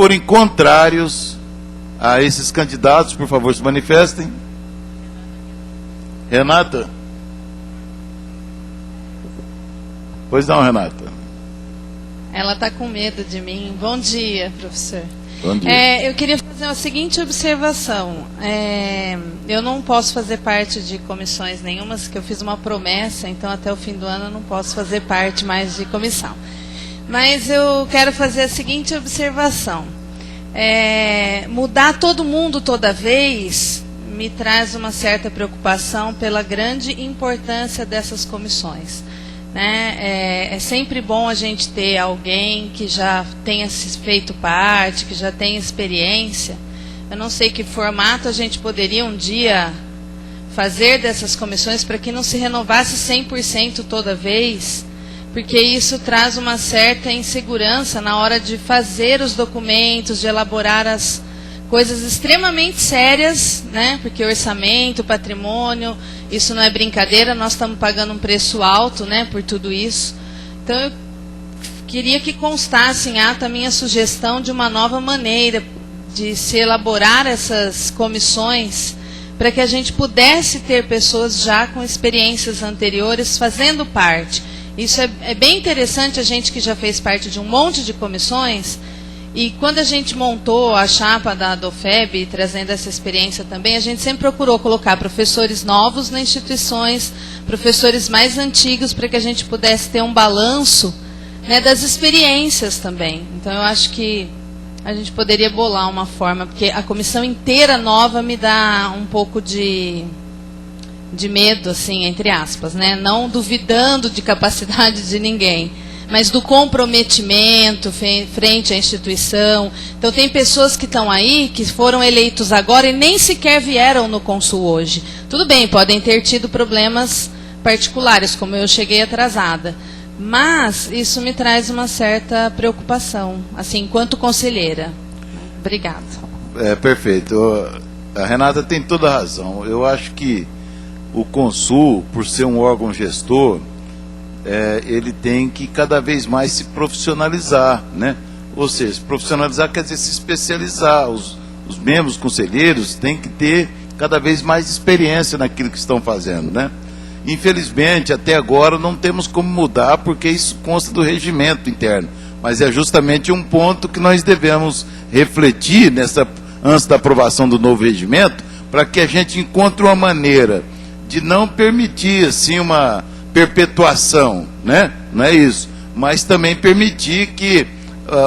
forem contrários a esses candidatos, por favor, se manifestem. Renata? Pois não, Renata. Ela está com medo de mim. Bom dia, professor. Bom dia. Eu queria fazer a seguinte observação. Eu não posso fazer parte de comissões nenhumas, que eu fiz uma promessa, então até o fim do ano eu não posso fazer parte mais de comissão. Mas eu quero fazer a seguinte observação. Mudar todo mundo toda vez me traz uma certa preocupação pela grande importância dessas comissões. É sempre bom a gente ter alguém que já tenha feito parte, que já tenha experiência. Eu não sei que formato a gente poderia um dia fazer dessas comissões para que não se renovasse 100% toda vez, porque isso traz uma certa insegurança na hora de fazer os documentos, de elaborar as coisas extremamente sérias, né? Porque orçamento, patrimônio, isso não é brincadeira, nós estamos pagando um preço alto, né, por tudo isso. Então, eu queria que constasse em ato a minha sugestão de uma nova maneira de se elaborar essas comissões, para que a gente pudesse ter pessoas já com experiências anteriores fazendo parte. Isso é bem interessante, a gente que já fez parte de um monte de comissões. E quando a gente montou a chapa da DOFEB, trazendo essa experiência também, a gente sempre procurou colocar professores novos nas instituições, professores mais antigos, para que a gente pudesse ter um balanço, né, das experiências também. Então, eu acho que a gente poderia bolar uma forma, porque a comissão inteira nova me dá um pouco de medo, assim, entre aspas, né? Não duvidando de capacidade de ninguém, mas do comprometimento frente à instituição. Então, tem pessoas que estão aí, que foram eleitos agora e nem sequer vieram no Consul hoje. Tudo bem, podem ter tido problemas particulares, como eu cheguei atrasada. Mas isso me traz uma certa preocupação, assim, enquanto conselheira. Obrigada. Perfeito. A Renata tem toda a razão. Eu acho que o Consul, por ser um órgão gestor, ele tem que cada vez mais se profissionalizar, né? Ou seja, se profissionalizar quer dizer se especializar. Os membros conselheiros têm que ter cada vez mais experiência naquilo que estão fazendo, né? Infelizmente, até agora não temos como mudar, porque isso consta do regimento interno. Mas é justamente um ponto que nós devemos refletir antes da aprovação do novo regimento, para que a gente encontre uma maneira de não permitir assim uma perpetuação, né? Não é isso, mas também permitir que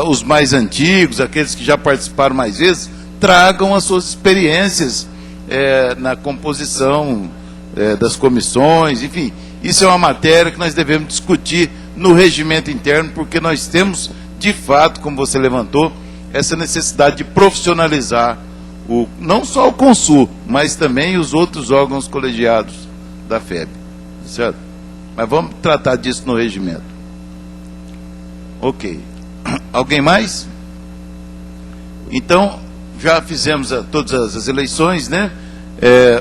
os mais antigos, aqueles que já participaram mais vezes, tragam as suas experiências na composição das comissões, enfim. Isso é uma matéria que nós devemos discutir no regimento interno, porque nós temos, de fato, como você levantou, essa necessidade de profissionalizar não só o Consul, mas também os outros órgãos colegiados da FEB, certo? Mas vamos tratar disso no regimento. Ok. Alguém mais? Então, já fizemos todas as eleições, né?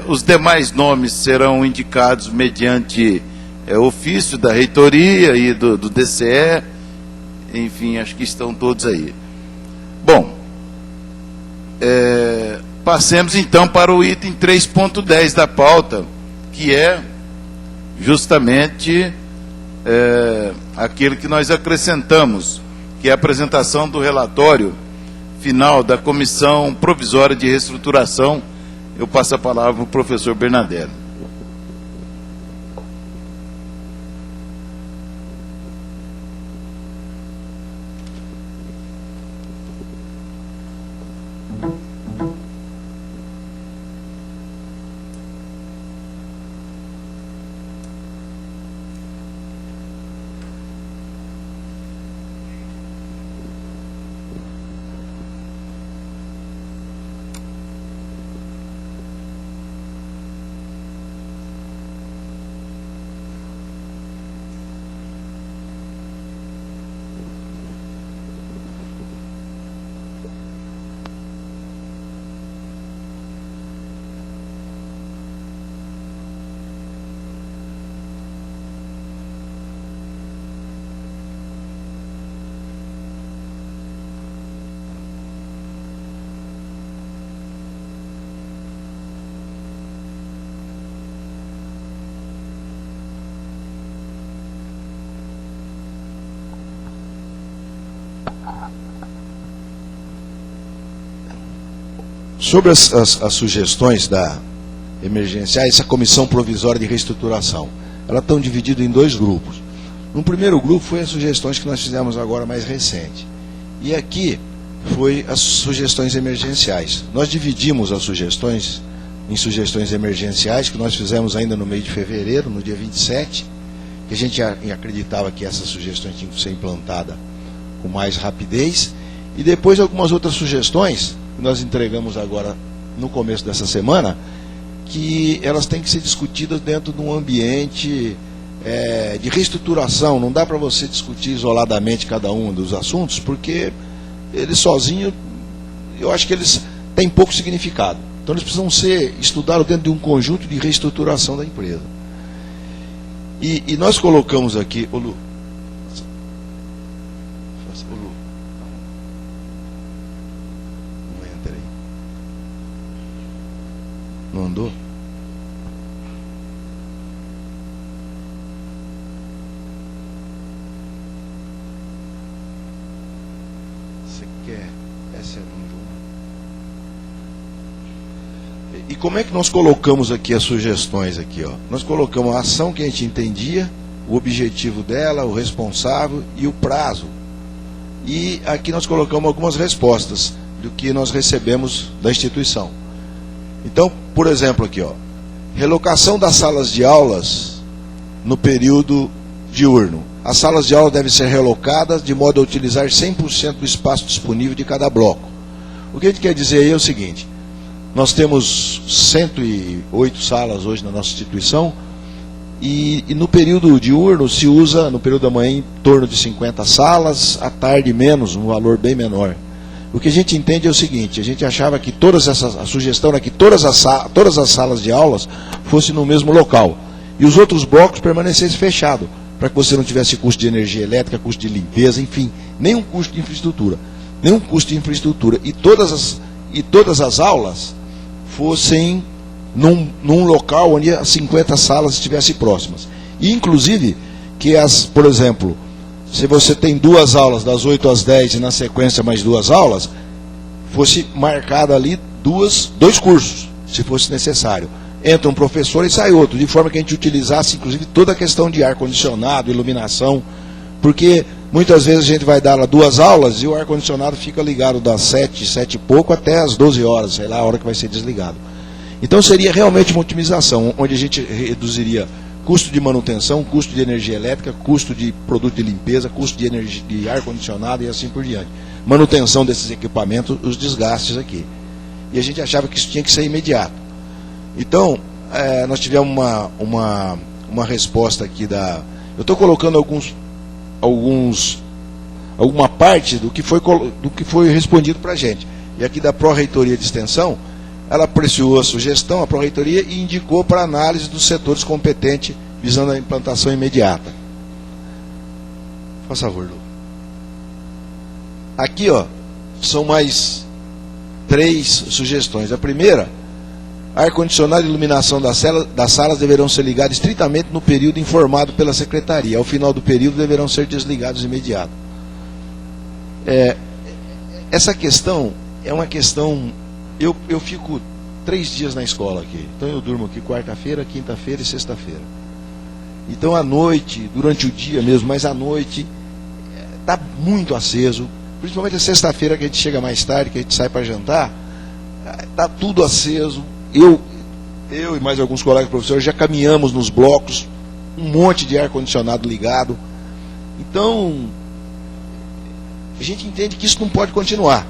Os demais nomes serão indicados mediante ofício da reitoria e do DCE. Enfim, acho que estão todos aí. Bom, passemos então para o item 3.10 da pauta, que é justamente aquele que nós acrescentamos, que é a apresentação do relatório final da Comissão Provisória de Reestruturação. Eu passo a palavra para o professor Bernadette. Sobre as sugestões da emergenciais, essa comissão provisória de reestruturação, elas estão divididas em 2 grupos. No primeiro grupo foi as sugestões que nós fizemos agora mais recente. E aqui foi as sugestões emergenciais. Nós dividimos as sugestões em sugestões emergenciais, que nós fizemos ainda no mês de fevereiro, no dia 27, que a gente acreditava que essas sugestões tinham que ser implantadas com mais rapidez, e depois algumas outras sugestões que nós entregamos agora no começo dessa semana, que elas têm que ser discutidas dentro de um ambiente de reestruturação. Não dá para você discutir isoladamente cada um dos assuntos, porque eles sozinhos, eu acho que eles têm pouco significado. Então eles precisam ser estudados dentro de um conjunto de reestruturação da empresa. E nós colocamos aqui, ô Lu, não entra aí. Não andou? Você quer? Essa é um jogo. E como é que nós colocamos aqui as sugestões aqui, ó? Nós colocamos a ação que a gente entendia, o objetivo dela, o responsável e o prazo. E aqui nós colocamos algumas respostas do que nós recebemos da instituição. Então, por exemplo, aqui, ó, relocação das salas de aulas no período diurno. As salas de aula devem ser relocadas de modo a utilizar 100% do espaço disponível de cada bloco. O que a gente quer dizer aí é o seguinte: nós temos 108 salas hoje na nossa instituição, e no período diurno se usa, no período da manhã, em torno de 50 salas, à tarde menos, um valor bem menor. O que a gente entende é o seguinte: a gente achava que a sugestão era que todas as salas de aulas fossem no mesmo local, e os outros blocos permanecessem fechados, para que você não tivesse custo de energia elétrica, custo de limpeza, enfim, nenhum custo de infraestrutura. E todas as aulas fossem num local onde as 50 salas estivessem próximas. E, inclusive, que por exemplo, se você tem 2 aulas das 8 às 10 e na sequência mais 2 aulas, fosse marcado ali 2 cursos, se fosse necessário. Entra um professor e sai outro, de forma que a gente utilizasse, inclusive, toda a questão de ar-condicionado, iluminação, porque muitas vezes a gente vai dar lá 2 aulas e o ar-condicionado fica ligado das 7 e pouco até as 12 horas, sei lá, a hora que vai ser desligado. Então seria realmente uma otimização, onde a gente reduziria custo de manutenção, custo de energia elétrica, custo de produto de limpeza, custo de ar-condicionado e assim por diante. Manutenção desses equipamentos, os desgastes aqui. E a gente achava que isso tinha que ser imediato. Então, nós tivemos uma resposta aqui da... Eu estou colocando alguma parte do que foi respondido para a gente. E aqui da Pró-Reitoria de Extensão, ela apreciou a sugestão, a Pró-Reitoria, e indicou para análise dos setores competentes, visando a implantação imediata. Por favor, Lu. Aqui, ó, são mais 3 sugestões. A primeira: ar-condicionado e iluminação das salas deverão ser ligados estritamente no período informado pela Secretaria. Ao final do período deverão ser desligados de imediato. Essa questão é uma questão... Eu fico 3 dias na escola aqui. Então eu durmo aqui quarta-feira, quinta-feira e sexta-feira. Então à noite, durante o dia mesmo, mas à noite, está muito aceso. Principalmente a sexta-feira, que a gente chega mais tarde, que a gente sai para jantar, está tudo aceso. Eu e mais alguns colegas professores já caminhamos nos blocos, um monte de ar-condicionado ligado. Então, a gente entende que isso não pode continuar.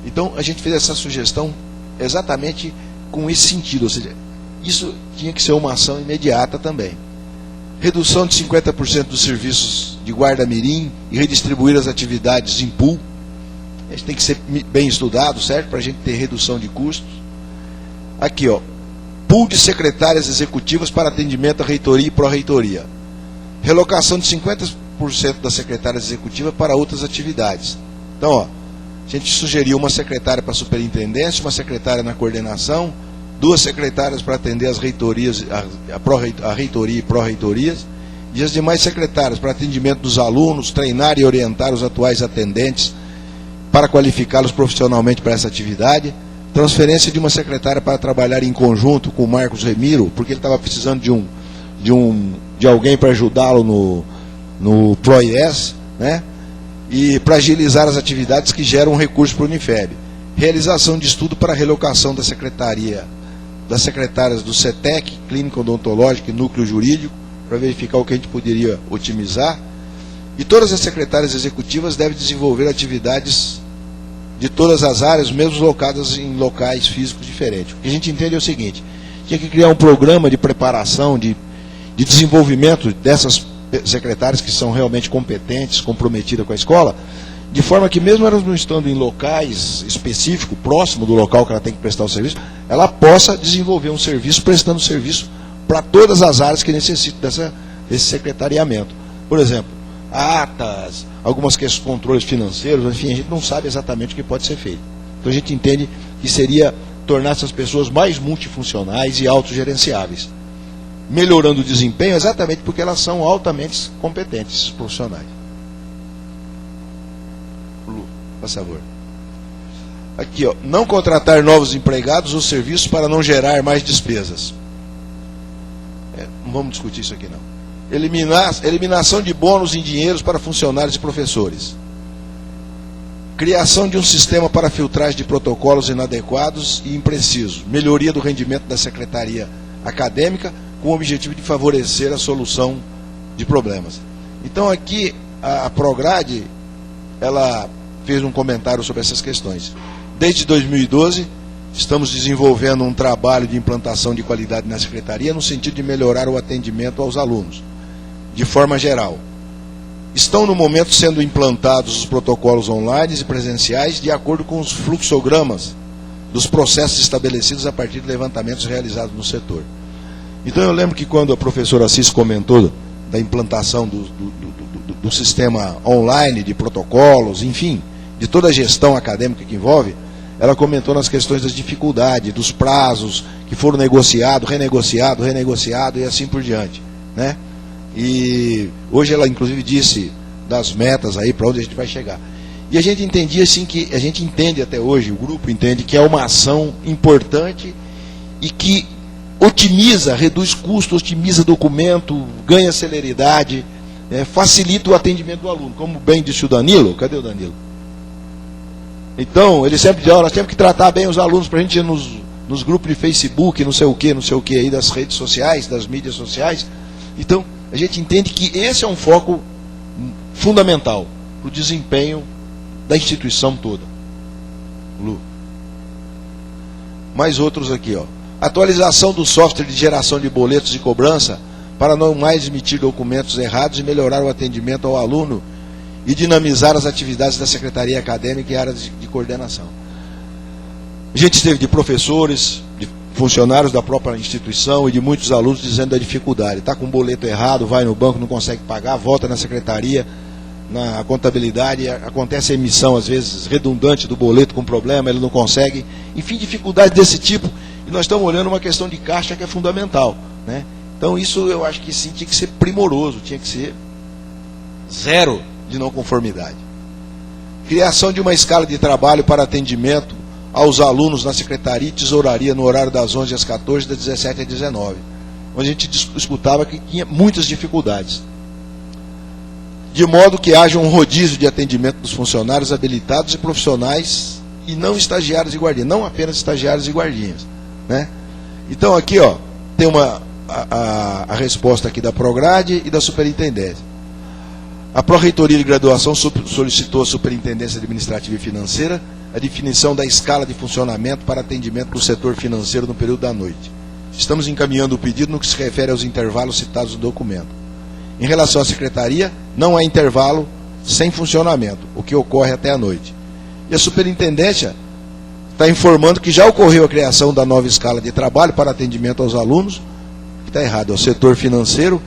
Então, a gente fez essa sugestão exatamente com esse sentido, ou seja, isso tinha que ser uma ação imediata também. Redução de 50% dos serviços de guarda-mirim e redistribuir as atividades em pool. A gente tem que ser bem estudado, certo? Para a gente ter redução de custos. Aqui, ó, pool de secretárias executivas para atendimento à reitoria e pró-reitoria. Relocação de 50% das secretárias executivas para outras atividades. Então, ó, a gente sugeriu uma secretária para a superintendência, uma secretária na coordenação, 2 secretárias para atender as reitorias, a reitoria e pró-reitorias, e as demais secretárias para atendimento dos alunos, treinar e orientar os atuais atendentes para qualificá-los profissionalmente para essa atividade, transferência de uma secretária para trabalhar em conjunto com o Marcos Remiro, porque ele estava precisando de alguém para ajudá-lo no PROIES, né? E para agilizar as atividades que geram recursos para o Unifeb. Realização de estudo para a relocação das secretárias do CETEC, Clínica Odontológica e Núcleo Jurídico, para verificar o que a gente poderia otimizar. E todas as secretárias executivas devem desenvolver atividades de todas as áreas, mesmo locadas em locais físicos diferentes. O que a gente entende é o seguinte: tinha que criar um programa de preparação, de desenvolvimento dessas secretárias que são realmente competentes, comprometidas com a escola, de forma que mesmo elas não estando em locais específicos, próximo do local que ela tem que prestar o serviço, ela possa desenvolver um serviço, prestando serviço para todas as áreas que necessitam desse secretariamento. Por exemplo, atas, algumas questões, controles financeiros, enfim, a gente não sabe exatamente o que pode ser feito. Então a gente entende que seria tornar essas pessoas mais multifuncionais e autogerenciáveis, melhorando o desempenho exatamente porque elas são altamente competentes, esses profissionais. Lu, por favor. Aqui, ó, não contratar novos empregados ou serviços para não gerar mais despesas. Não vamos discutir isso aqui não. Eliminação de bônus em dinheiros para funcionários e professores. Criação de um sistema para filtragem de protocolos inadequados e imprecisos. Melhoria do rendimento da secretaria acadêmica com o objetivo de favorecer a solução de problemas. Então aqui a Prograde, ela fez um comentário sobre essas questões. Desde 2012, estamos desenvolvendo um trabalho de implantação de qualidade na secretaria no sentido de melhorar o atendimento aos alunos, de forma geral. Estão no momento sendo implantados os protocolos online e presenciais de acordo com os fluxogramas dos processos estabelecidos a partir de levantamentos realizados no setor. Então eu lembro que quando a professora Assis comentou da implantação do sistema online de protocolos, enfim, de toda a gestão acadêmica que envolve, ela comentou nas questões das dificuldades, dos prazos que foram negociados, renegociado e assim por diante, né? E hoje ela inclusive disse das metas aí para onde a gente vai chegar. E a gente entendia assim que a gente entende até hoje, o grupo entende que é uma ação importante e que otimiza, reduz custo, otimiza documento, ganha celeridade, facilita o atendimento do aluno. Como bem disse o Danilo, cadê o Danilo? Então, ele sempre diz, nós temos que tratar bem os alunos para a gente ir nos grupos de Facebook, não sei o que aí das redes sociais, das mídias sociais. Então, a gente entende que esse é um foco fundamental para o desempenho da instituição toda. Lu. Mais outros aqui, ó. Atualização do software de geração de boletos de cobrança para não mais emitir documentos errados e melhorar o atendimento ao aluno e dinamizar as atividades da Secretaria Acadêmica e áreas de coordenação. A gente esteve de professores, de funcionários da própria instituição e de muitos alunos dizendo da dificuldade. Está com um boleto errado, vai no banco, não consegue pagar, volta na secretaria, na contabilidade, acontece a emissão, às vezes, redundante do boleto com problema, ele não consegue. Enfim, dificuldades desse tipo. E nós estamos olhando uma questão de caixa que é fundamental, né? Então isso eu acho que sim, tinha que ser primoroso, tinha que ser zero de não conformidade. Criação de uma escala de trabalho para atendimento aos alunos na secretaria e tesouraria no horário das 11 às 14, das 17 às 19, onde a gente escutava que tinha muitas dificuldades. De modo que haja um rodízio de atendimento dos funcionários habilitados e profissionais e não estagiários e guardinhas, não apenas estagiários e guardinhas, né? Então aqui, ó, tem a resposta aqui da Prograde e da Superintendência. A Pró-Reitoria de Graduação solicitou à Superintendência Administrativa e Financeira a definição da escala de funcionamento para atendimento do setor financeiro no período da noite. Estamos encaminhando o pedido no que se refere aos intervalos citados no documento. Em relação à Secretaria, não há intervalo sem funcionamento, o que ocorre até a noite. E a Superintendência está informando que já ocorreu a criação da nova escala de trabalho para atendimento aos alunos, que está errado, é o setor financeiro,